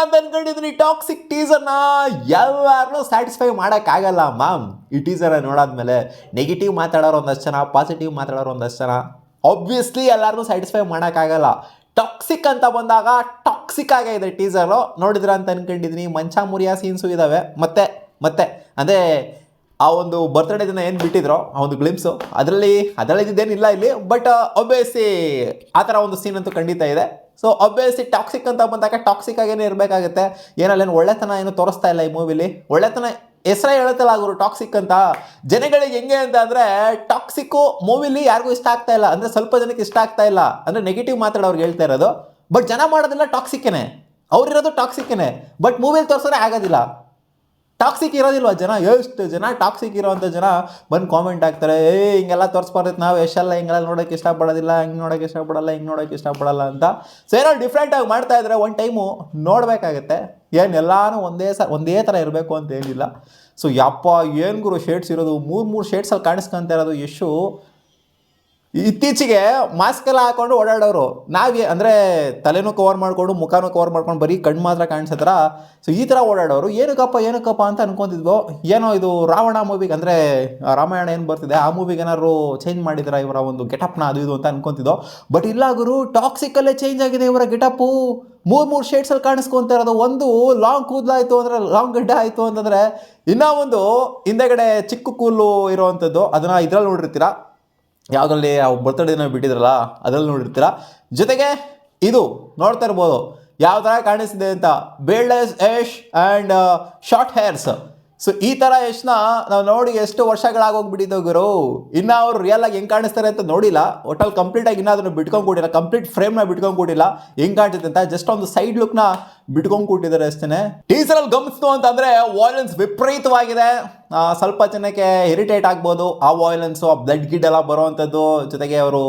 ಅಂತ ಅನ್ಕೊಂಡಿದ್ದೀನಿ. Toxic ಟೀಸರ್ನ ಎಲ್ಲಾರನ್ನೂ satisfy ಮಾಡೋಕ್ಕಾಗಲ್ಲ ಮ್ಯಾಮ್. ಈ ಟೀಸರ್ ನೋಡಾದ್ಮೇಲೆ ನೆಗೆಟಿವ್ ಮಾತಾಡೋರು ಒಂದಷ್ಟು ಜನ, ಪಾಸಿಟಿವ್ ಮಾತಾಡೋರು ಒಂದಷ್ಟು ಜನ. ಆಬ್ವಿಯಸ್ಲಿ ಎಲ್ಲಾರನ್ನೂ ಸ್ಯಾಟಿಸ್ಫೈ ಮಾಡೋಕ್ಕಾಗಲ್ಲ. ಟಾಕ್ಸಿಕ್ ಅಂತ ಬಂದಾಗ ಟಾಕ್ಸಿಕ್ ಆಗೇ ಇದೆ ಟೀಸರು. ನೋಡಿದ್ರ ಅಂತ ಅನ್ಕೊಂಡಿದ್ದೀನಿ. ಮಂಚ ಮುರಿಯೋ ಸೀನ್ಸು ಇದ್ದಾವೆ. ಮತ್ತೆ ಅಂದರೆ ಆ ಒಂದು ಬರ್ತ್ಡೇ ದಿನ ಏನು ಬಿಟ್ಟಿದ್ರು ಆ ಒಂದು ಗ್ಲಿಮ್ಸು, ಅದರಲ್ಲಿ ಇದ್ದೇನಿಲ್ಲ ಇಲ್ಲಿ. ಬಟ್ ಒಬ್ವಿಯಸ್ಲಿ ಆ ಥರ ಒಂದು ಸೀನ್ ಅಂತೂ ಖಂಡಿತ ಇದೆ. ಸೊ ಒಬ್ವಿಯಸ್ಲಿ ಟಾಕ್ಸಿಕ್ ಅಂತ ಬಂದಾಗ ಟಾಕ್ಸಿಕ್ ಆಗೇನೆ ಇರಬೇಕಾಗುತ್ತೆ. ಏನಲ್ಲೇನು ಒಳ್ಳೆತನ ಏನು ತೋರಿಸ್ತಾ ಇಲ್ಲ ಈ ಮೂವಿಲಿ. ಒಳ್ಳೆತನ ಹೆಸರೇ ಹೇಳುತ್ತಲ್ಲ ಗುರು ಟಾಕ್ಸಿಕ್ ಅಂತ. ಜನಗಳಿಗೆ ಹೆಂಗೆ ಅಂತ ಅಂದರೆ ಟಾಕ್ಸಿಕ್ಕು ಮೂವಿಲಿ ಯಾರಿಗೂ ಇಷ್ಟ ಆಗ್ತಾ ಇಲ್ಲ. ಅಂದರೆ ಸ್ವಲ್ಪ ಜನಕ್ಕೆ ಇಷ್ಟ ಆಗ್ತಾ ಇಲ್ಲ. ಅಂದರೆ ನೆಗೆಟಿವ್ ಮಾತಾಡೋರ್ಗೆ ಹೇಳ್ತಾ ಇರೋದು. ಬಟ್ ಜನ ಮಾಡೋದಿಲ್ಲ ಟಾಕ್ಸಿಕ್ಕೇನೆ, ಅವ್ರಿರೋದು ಟಾಕ್ಸಿಕ್ಕೇನೆ. ಬಟ್ ಮೂವಿಲಿ ತೋರಿಸೋರೆ ಆಗೋದಿಲ್ಲ. ಟಾಕ್ಸಿಕ್ ಇರೋದಿಲ್ವ ಜನ? ಎಷ್ಟು ಜನ ಟಾಕ್ಸಿಕ್ ಇರೋವಂಥ ಜನ ಬಂದು ಕಾಮೆಂಟ್ ಹಾಕ್ತಾರೆ, ಹಿಂಗೆಲ್ಲ ತೋರಿಸ್ಬಾರ್ದು, ನಾವು ಎಷ್ಟೆಲ್ಲ ಹಿಂಗೆಲ್ಲ ನೋಡೋಕ್ಕೆ ಇಷ್ಟಪಡೋದಿಲ್ಲ, ಹಿಂಗೆ ನೋಡೋಕ್ಕೆ ಇಷ್ಟಪಡಲ್ಲ, ಹಿಂಗೆ ನೋಡೋಕ್ಕೆ ಇಷ್ಟಪಡಲ್ಲ ಅಂತ. ಸೊ ಏನೋ ಡಿಫ್ರೆಂಟಾಗಿ ಮಾಡ್ತಾ ಇದ್ರೆ ಒಂದು ಟೈಮು ನೋಡಬೇಕಾಗತ್ತೆ. ಎಲ್ಲನೂ ಒಂದೇ ಥರ ಇರಬೇಕು ಅಂತ ಏನಿಲ್ಲ. ಸೊ ಯಪ್ಪ ಏನು ಗುರು ಶೇಡ್ಸ್ ಇರೋದು, ಮೂರು ಶೇಡ್ಸಲ್ಲಿ ಕಾಣಿಸ್ಕೊಂತ ಇರೋದು. ಯಶು ಇತ್ತೀಚೆಗೆ ಮಾಸ್ಕ್ ಎಲ್ಲ ಹಾಕೊಂಡು ಓಡಾಡೋರು. ಅಂದರೆ ತಲೆನೂ ಕವರ್ ಮಾಡಿಕೊಂಡು ಮುಖನೂ ಕವರ್ ಮಾಡ್ಕೊಂಡು ಬರೀ ಕಣ್ಣು ಮಾತ್ರ ಕಾಣಿಸತ್ರ. ಸೊ ಈ ಥರ ಓಡಾಡೋರು ಏನಕ್ಕಪ್ಪ ಅಂತ ಅನ್ಕೊತಿದ್ವು. ಏನೋ ಇದು ರಾವಣ ಮೂವಿಗೆ, ಅಂದರೆ ರಾಮಾಯಣ ಏನು ಬರ್ತಿದೆ ಆ ಮೂವಿಗೆ ಏನಾದ್ರು ಚೇಂಜ್ ಮಾಡಿದಾರ ಇವರ ಒಂದು ಗೆಟಪ್ನ, ಅದು ಇದು ಅಂತ ಅನ್ಕೊತಿದ್ದೋ. ಬಟ್ ಇಲ್ಲ ಗುರು, ಟಾಕ್ಸಿಕಲ್ಲೇ ಚೇಂಜ್ ಆಗಿದೆ ಇವರ ಗೆಟಪ್ಪು. ಮೂರು ಶೇಡ್ಸಲ್ಲಿ ಕಾಣಿಸ್ಕೊತ ಇರೋದು. ಒಂದು ಲಾಂಗ್ ಕೂದಲಾಯಿತು ಅಂದರೆ, ಲಾಂಗ್ ಗಡ್ಡ ಆಯಿತು ಅಂತಂದರೆ, ಇನ್ನೂ ಒಂದು ಹಿಂದೆಗಡೆ ಚಿಕ್ಕ ಕೂದಲು ಇರೋವಂಥದ್ದು, ಅದನ್ನು ಇದ್ರಲ್ಲಿ ನೋಡಿರ್ತೀರ, ಯಾವುದರಲ್ಲಿ ಬರ್ತ್ಡೇನ ಬಿಟ್ಟಿದ್ರಲ್ಲ ಅದರಲ್ಲಿ ನೋಡಿರ್ತೀರ. ಜೊತೆಗೆ ಇದು ನೋಡ್ತಾ ಇರ್ಬೋದು ಯಾವ ಥರ ಕಾಣಿಸ್ತಿದೆ ಅಂತ, beardless Yash and short hairs. So ಈ ಥರ ಯಶ್ನ ನಾವು ನೋಡಿ ಎಷ್ಟು ವರ್ಷಗಳಾಗೋಗ್ಬಿಟ್ಟಿದ್ದೋ ಗುರು. ಇನ್ನೂ ಅವ್ರು ರಿಯಲ್ ಆಗಿ ಹೆಂಗೆ ಕಾಣಿಸ್ತಾರೆ ಅಂತ ನೋಡಿಲ್ಲ. ಒಟ್ಟಲ್ಲಿ ಕಂಪ್ಲೀಟಾಗಿ ಇನ್ನೂ ಅದನ್ನು ಬಿಟ್ಕೊಂಡು ಕೊಟ್ಟಿಲ್ಲ, ಕಂಪ್ಲೀಟ್ ಫ್ರೇಮ್ನ ಬಿಟ್ಕೊಂಡು ಕೊಟ್ಟಿಲ್ಲ ಹೆಂಗೆ ಕಾಣ್ತಿದೆ ಅಂತ. ಜಸ್ಟ್ ಒಂದು ಸೈಡ್ ಲುಕ್ನ ಬಿಟ್ಕೊಂಡು ಕೊಟ್ಟಿದ್ದಾರೆ ಅಷ್ಟೇ. ಟೀಸರಲ್ಲಿ ಗಮನಿಸ್ತು ಅಂತಂದರೆ ವಾಯ್ಲೆನ್ಸ್ ವಿಪರೀತವಾಗಿದೆ. ಸ್ವಲ್ಪ ಜನಕ್ಕೆ ಇರಿಟೇಟ್ ಆಗ್ಬೋದು ಆ ವಾಯ್ಲೆನ್ಸು, ಆ ಬ್ಲಡ್ ಗಿಡ್ ಎಲ್ಲ ಬರೋವಂಥದ್ದು. ಜೊತೆಗೆ ಅವರು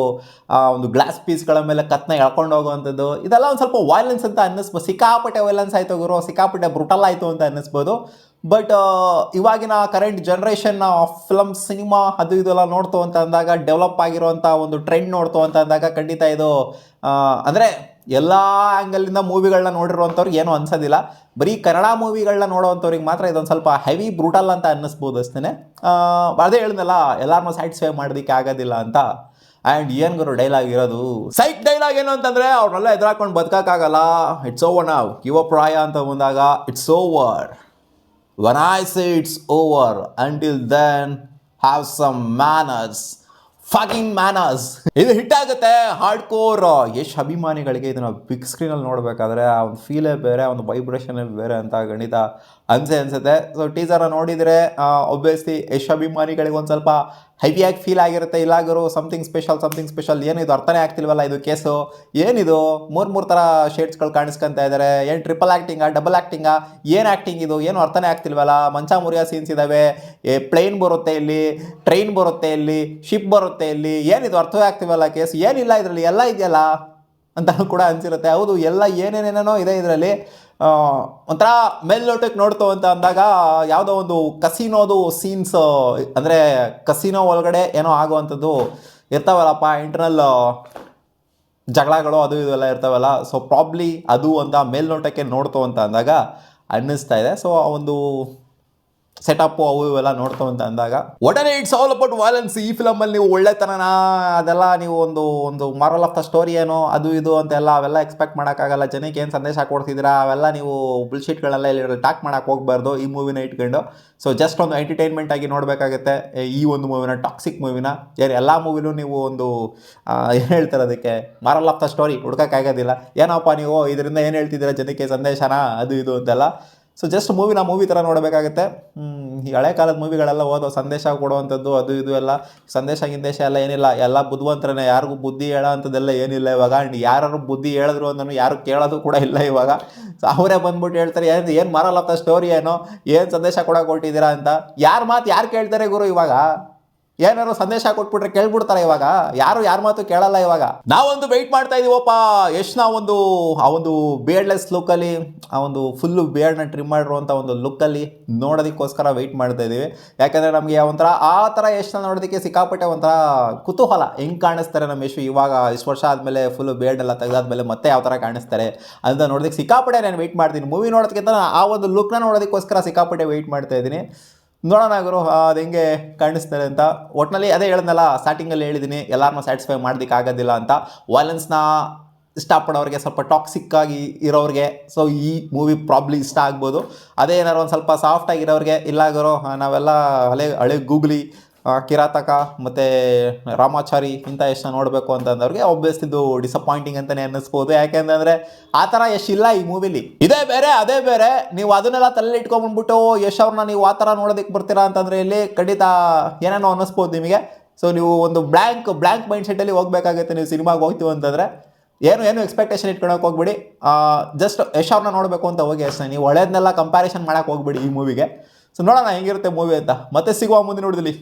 ಒಂದು ಗ್ಲಾಸ್ ಪೀಸ್ಗಳ ಮೇಲೆ ಕತ್ನ ಎಳ್ಕೊಂಡು ಹೋಗುವಂಥದ್ದು, ಇದೆಲ್ಲ ಒಂದು ಸ್ವಲ್ಪ ವಾಯ್ಲೆನ್ಸ್ ಅಂತ ಅನ್ನಿಸ್ಬೋದು. ಸಿಕ್ಕಾಪಟ್ಟೆ ವೈಲೆನ್ಸ್ ಆಯಿತು ಗುರು, ಸಿಕ್ಕಾಪಟ್ಟೆ ಬ್ರುಟಲ್ ಆಯಿತು ಅಂತ ಅನ್ನಿಸ್ಬೋದು. ಬಟ್ ಇವಾಗಿನ ಕರೆಂಟ್ ಜನ್ರೇಷನ್ ಫಿಲಮ್ ಸಿನಿಮಾ ಅದು ಇದೆಲ್ಲ ನೋಡ್ತು ಅಂತ ಅಂದಾಗ, ಡೆವಲಪ್ ಆಗಿರುವಂಥ ಒಂದು ಟ್ರೆಂಡ್ ನೋಡ್ತು ಅಂತ ಅಂದಾಗ ಖಂಡಿತ ಇದು ಅಂದರೆ ಎಲ್ಲ ಆ್ಯಂಗಲಿಂದ ಮೂವಿಗಳನ್ನ ನೋಡಿರುವಂಥವ್ರಿಗೆ ಏನೂ ಅನ್ಸೋದಿಲ್ಲ. ಬರೀ ಕನ್ನಡ ಮೂವಿಗಳನ್ನ ನೋಡೋವಂಥವ್ರಿಗೆ ಮಾತ್ರ ಇದೊಂದು ಸ್ವಲ್ಪ ಹೆವಿ ಬ್ರೂಟಲ್ ಅಂತ ಅನ್ನಿಸ್ಬೋದು ಅಷ್ಟೇ. ಅದೇ ಹೇಳಿದ್ನಲ್ಲ, ಎಲ್ಲರನ್ನೂ ಸ್ಯಾಟಿಸ್ಫೈ ಮಾಡೋದಕ್ಕೆ ಆಗೋದಿಲ್ಲ ಅಂತ. ಆ್ಯಂಡ್ ಏನು ಗುರು ಡೈಲಾಗ್ ಇರೋದು, ಸೈಕ್ ಡೈಲಾಗ್ ಏನು ಅಂತಂದರೆ, ಅವ್ರನ್ನೆಲ್ಲ ಎದುರಾಕೊಂಡು ಬದುಕೋಕ್ಕಾಗಲ್ಲ. ಇಟ್ಸ್ ಓವರ್ ನಾವ್, ಯುವ ಪ್ರಾಯ ಅಂತ ಬಂದಾಗ it's over. When I say it's over, until then have some manners, fucking manners. ಇದು ಹಿಟ್ ಆಗುತ್ತೆ ಹಾರ್ಡ್ ಕೋರ್ ಯಶ್ ಅಭಿಮಾನಿಗಳಿಗೆ. ಇದನ್ನು ಬಿಗ್ ಸ್ಕ್ರೀನಲ್ಲಿ ನೋಡಬೇಕಾದ್ರೆ ಆ ಒಂದು ಫೀಲೇ ಬೇರೆ, ಆ ಒಂದು ವೈಬ್ರೇಷನೇ ಬೇರೆ ಅಂತ ಖಂಡಿತ ಅನಿಸುತ್ತೆ. ಸೊ ಟೀಸರ್ನ ನೋಡಿದರೆ ಒಬ್ವಿಯಸ್ಲಿ ಯಶ್ ಅಭಿಮಾನಿಗಳಿಗೆ ಒಂದು ಸ್ವಲ್ಪ ಹೆವಿಯಾಗಿ ಫೀಲ್ ಆಗಿರುತ್ತೆ. ಇಲ್ಲ ಗುರು ಸಮಥಿಂಗ್ ಸ್ಪೆಷಲ್, ಏನಿದು ಅರ್ಥನೇ ಆಗ್ತಿಲ್ವಲ್ಲ ಇದು ಕೇಸು, ಏನಿದು ಮೂರು ಥರ ಶೇಡ್ಸ್ಗಳು ಕಾಣಿಸ್ಕೊತಾ ಇದ್ದಾರೆ, ಏನು ಟ್ರಿಪಲ್ ಆ್ಯಕ್ಟಿಂಗಾ, ಡಬಲ್ ಆ್ಯಕ್ಟಿಂಗಾ, ಏನು ಆ್ಯಕ್ಟಿಂಗ್ ಇದು, ಏನು ಅರ್ಥನೇ ಆಗ್ತಿಲ್ವಲ್ಲ. ಮಂಚ ಮುರಿಯೋ ಸೀನ್ಸ್ ಇದ್ದಾವೆ, ಪ್ಲೇನ್ ಬರುತ್ತೆ ಇಲ್ಲಿ, ಟ್ರೈನ್ ಬರುತ್ತೆ ಇಲ್ಲಿ, ಶಿಪ್ ಬರುತ್ತೆ ಇಲ್ಲಿ, ಏನಿದು ಅರ್ಥವೇ ಆಗ್ತಿಲ್ವಲ್ಲ ಕೇಸು, ಏನಿಲ್ಲ ಇದರಲ್ಲಿ, ಎಲ್ಲ ಇದೆಯಲ್ಲ ಅಂತ ಕೂಡ ಅನಿಸಿರುತ್ತೆ. ಹೌದು, ಎಲ್ಲ ಏನೇನೇನೋ ಇದೆ ಇದರಲ್ಲಿ. ಒಂಥರ ಮೇಲ್ನೋಟಕ್ಕೆ ನೋಡ್ತು ಅಂತ ಅಂದಾಗ ಯಾವುದೋ ಒಂದು ಕಸಿನೋದು ಸೀನ್ಸ್, ಅಂದರೆ ಕಸಿನೋ ಒಳಗಡೆ ಏನೋ ಆಗುವಂಥದ್ದು ಇರ್ತಾವಲ್ಲಪ್ಪ, ಇಂಟರ್ನಲ್ ಜಗಳಗಳು ಅದು ಇದೆಲ್ಲ ಇರ್ತಾವಲ್ಲ. ಸೊ ಪ್ರಾಬ್ಲಿ ಅದು ಅಂತ ಮೇಲ್ನೋಟಕ್ಕೆ ನೋಡ್ತು ಅಂತ ಅಂದಾಗ ಅನ್ನಿಸ್ತಾ ಇದೆ. ಸೊ ಆ ಒಂದು ಸೆಟಪ್ಪು ಅವು ಇವೆಲ್ಲ ನೋಡ್ತು ಅಂತ ಅಂದಾಗ ಒಡನೆ ಇಟ್ಸ್ ಆಲ್ ಅಬೌಟ್ ವೈಲೆನ್ಸ್. ಈ ಫಿಲಮಲ್ಲಿ ನೀವು ಒಳ್ಳೆತನ ಅದೆಲ್ಲ ನೀವು ಒಂದು ಮಾರಲ್ ಆಫ್ ದ ಸ್ಟೋರಿ ಏನೋ ಅದು ಇದು ಅಂತೆಲ್ಲ ಅವೆಲ್ಲ ಎಕ್ಸ್ಪೆಕ್ಟ್ ಮಾಡೋಕ್ಕಾಗಲ್ಲ. ಜನಕ್ಕೆ ಏನು ಸಂದೇಶ ಕೊಡ್ತಿದ್ದೀರಾ ಅವೆಲ್ಲ ನೀವು ಬುಲ್ಶೀಟ್ಗಳೆಲ್ಲ ಇಲ್ಲಿ ಟಾಕ್ ಮಾಡೋಕ್ಕೆ ಹೋಗಬಾರ್ದು ಈ ಮೂವಿನ ಇಟ್ಕೊಂಡು. ಸೊ ಜಸ್ಟ್ ಒಂದು ಎಂಟರ್ಟೈನ್ಮೆಂಟ್ ಆಗಿ ನೋಡಬೇಕಾಗುತ್ತೆ ಈ ಒಂದು ಮೂವಿನ, ಟಾಕ್ಸಿಕ್ ಮೂವಿನ. ಎಲ್ಲ ಮೂವಿನೂ ನೀವು ಒಂದು ಏನು ಹೇಳ್ತಾರೆ ಅದಕ್ಕೆ, ಮಾರಲ್ ಆಫ್ ದ ಸ್ಟೋರಿ ಹುಡ್ಕೋಕ್ಕಾಗೋದಿಲ್ಲ. ಏನಪ್ಪ ನೀವು ಇದರಿಂದ ಏನು ಹೇಳ್ತಿದ್ದೀರಾ ಜನಕ್ಕೆ ಸಂದೇಶನ ಅದು ಇದು ಅಂತೆಲ್ಲ. ಸೊ ಜಸ್ಟ್ ಮೂವಿ ಥರ ನೋಡಬೇಕಾಗುತ್ತೆ. ಈ ಹಳೆ ಕಾಲದ ಮೂವಿಗಳೆಲ್ಲ ಓದೋ ಸಂದೇಶ ಕೊಡುವಂಥದ್ದು ಅದು ಇದು ಎಲ್ಲ ಸಂದೇಶ ಎಲ್ಲ ಏನಿಲ್ಲ, ಎಲ್ಲ ಬುದ್ಧಿವಂತರೇ, ಯಾರಿಗೂ ಬುದ್ಧಿ ಹೇಳೋ ಅಂಥದ್ದೆಲ್ಲ ಏನಿಲ್ಲ ಇವಾಗ. ಯಾರು ಬುದ್ಧಿ ಹೇಳಿದ್ರು ಅಂದನು ಯಾರು ಕೇಳೋದು ಕೂಡ ಇಲ್ಲ ಇವಾಗ. ಸೊ ಅವರೇ ಬಂದ್ಬಿಟ್ಟು ಹೇಳ್ತಾರೆ ಏನು ಮಾರಲ್ಲ ಸ್ಟೋರಿ ಏನೋ, ಏನು ಸಂದೇಶ ಕೊಡೋಕೆ ಹೊರಟಿದ್ದೀರಾ ಅಂತ. ಯಾರು ಕೇಳ್ತಾರೆ ಗುರು ಇವಾಗ? ಏನಾದ್ರು ಸಂದೇಶ ಕೊಟ್ಬಿಟ್ರೆ ಕೇಳ್ಬಿಡ್ತಾರೆ ಇವಾಗ, ಯಾರು ಯಾರ ಮಾತು ಕೇಳಲ್ಲ ಇವಾಗ. ನಾವೊಂದು ವೆಯ್ಟ್ ಮಾಡ್ತಾ ಇದೀವಪ್ಪ ಯಶ್ನ ಆ ಒಂದು ಬಿಯರ್ಡ್ಲೆಸ್ ಲುಕ್ಕಲ್ಲಿ, ಆ ಒಂದು ಫುಲ್ಲು ಬಿಯರ್ಡ್ನ ಟ್ರಿಮ್ ಮಾಡಿರುವಂಥ ಒಂದು ಲುಕ್ಕಲ್ಲಿ ನೋಡೋದಕ್ಕೋಸ್ಕರ ವೆಯ್ಟ್ ಮಾಡ್ತಾ ಇದ್ದೀವಿ. ಯಾಕಂದರೆ ನಮಗೆ ಒಂಥರ ಆ ಥರ ಯಶ್ನ ನೋಡೋದಕ್ಕೆ ಸಿಕ್ಕಾಪಟ್ಟೆ ಒಂಥರ ಕುತೂಹಲ, ಹೆಂಗೆ ಕಾಣಿಸ್ತಾರೆ ನಮ್ಮ ಯಶ್ ಇವಾಗ ಇಷ್ಟು ವರ್ಷ ಆದಮೇಲೆ ಫುಲ್ಲು ಬಿಯರ್ಡ್ ಎಲ್ಲ ತೆಗೆದಾದ್ಮೇಲೆ ಮತ್ತೆ ಯಾವ ಥರ ಕಾಣಿಸ್ತಾರೆ ಅಂತ ನೋಡೋದಕ್ಕೆ ಸಿಕ್ಕಾಪಟ್ಟೆ ನಾನು ವೆಯ್ಟ್ ಮಾಡ್ತೀನಿ. ಮೂವಿ ನೋಡೋದಕ್ಕಿಂತ ಆ ಒಂದು ಲುಕ್ನ ನೋಡೋದಕ್ಕೋಸ್ಕರ ಸಿಕ್ಕಾಪಟ್ಟೆ ವೆಯ್ಟ್ ಮಾಡ್ತಾ ಇದ್ದೀನಿ. ನೋಡೋಣ ಗುರು ಅದು ಹೆಂಗೆ ಕಾಣಿಸ್ತಾರೆ ಅಂತ. ಒಟ್ಟಿನಲ್ಲಿ ಅದೇ ಹೇಳಿದ್ನಲ್ಲ, ಸ್ಟಾರ್ಟಿಂಗಲ್ಲಿ ಹೇಳಿದ್ದೀನಿ ಎಲ್ಲರನ್ನೂ ಸ್ಯಾಟಿಸ್ಫೈ ಮಾಡೋದಕ್ಕೆ ಆಗೋದಿಲ್ಲ ಅಂತ. ವೈಲೆನ್ಸ್ನ ಇಷ್ಟಪಡೋರಿಗೆ, ಸ್ವಲ್ಪ ಟಾಕ್ಸಿಕ್ ಆಗಿ ಇರೋರಿಗೆ ಸೊ ಈ ಮೂವಿ ಪ್ರಾಬ್ಲಿ ಇಷ್ಟ ಆಗ್ಬೋದು. ಅದೇ ಏನಾರು ಒಂದು ಸ್ವಲ್ಪ ಸಾಫ್ಟ್ ಆಗಿರೋರಿಗೆ, ಇಲ್ಲ ಗುರು ನಾವೆಲ್ಲ ಹಳೆ ಗೂಗ್ಲಿ, ಕಿರಾತಕ ಮತ್ತು ರಾಮಾಚಾರಿ ಇಂಥ ಯಶ್ನ ನೋಡಬೇಕು ಅಂತಂದವ್ರಿಗೆ ಆಬ್ವಿಯಸ್ ಇದು ಡಿಸಪಾಯಿಂಟಿಂಗ್ ಅಂತಲೇ ಅನ್ನಿಸ್ಬೋದು. ಯಾಕೆಂತಂದರೆ ಆ ಥರ ಯಶ್ ಇಲ್ಲ ಈ ಮೂವಿಲಿ. ಇದೇ ಬೇರೆ ಅದೇ ಬೇರೆ. ನೀವು ಅದನ್ನೆಲ್ಲ ತಲೆಯಲ್ಲಿ ಇಟ್ಕೊಂಡ್ಬಂದ್ಬಿಟ್ಟು ಯಶ್ ಅವ್ರನ್ನ ನೀವು ಆ ಥರ ನೋಡೋದಕ್ಕೆ ಬರ್ತೀರಾ ಅಂತಂದರೆ ಇಲ್ಲಿ ಖಂಡಿತ ಏನೇನೋ ಅನ್ನಿಸ್ಬೋದು ನಿಮಗೆ. ಸೊ ನೀವು ಒಂದು ಬ್ಲ್ಯಾಂಕ್ ಮೈಂಡ್ ಸೆಟ್ಟಲ್ಲಿ ಹೋಗಬೇಕಾಗುತ್ತೆ ನೀವು ಸಿನಿಮಾಗೆ ಹೋಗ್ತೀವಿ ಅಂತಂದರೆ. ಏನು ಎಕ್ಸ್ಪೆಕ್ಟೇಷನ್ ಇಟ್ಕೊಳಕ್ಕೆ ಹೋಗ್ಬಿಡಿ. ಜಸ್ಟ್ ಯಶ್ ಅವ್ರನ್ನ ನೋಡಬೇಕು ಅಂತ ಹೋಗಿ ಅಷ್ಟೇ. ನೀವು ಒಳ್ಳೆಯದನ್ನೆಲ್ಲ ಕಂಪ್ಯಾರಿಸನ್ ಮಾಡೋಕ್ಕೆ ಹೋಗ್ಬಿಡಿ ಈ ಮೂವಿಗೆ. ಸೊ ನೋಡೋಣ ಹೆಂಗಿರುತ್ತೆ ಮೂವಿ ಅಂತ. ಮತ್ತೆ ಸಿಗುವ ಮುಂದಿನ ನೋಡಿದಲ್ಲಿ.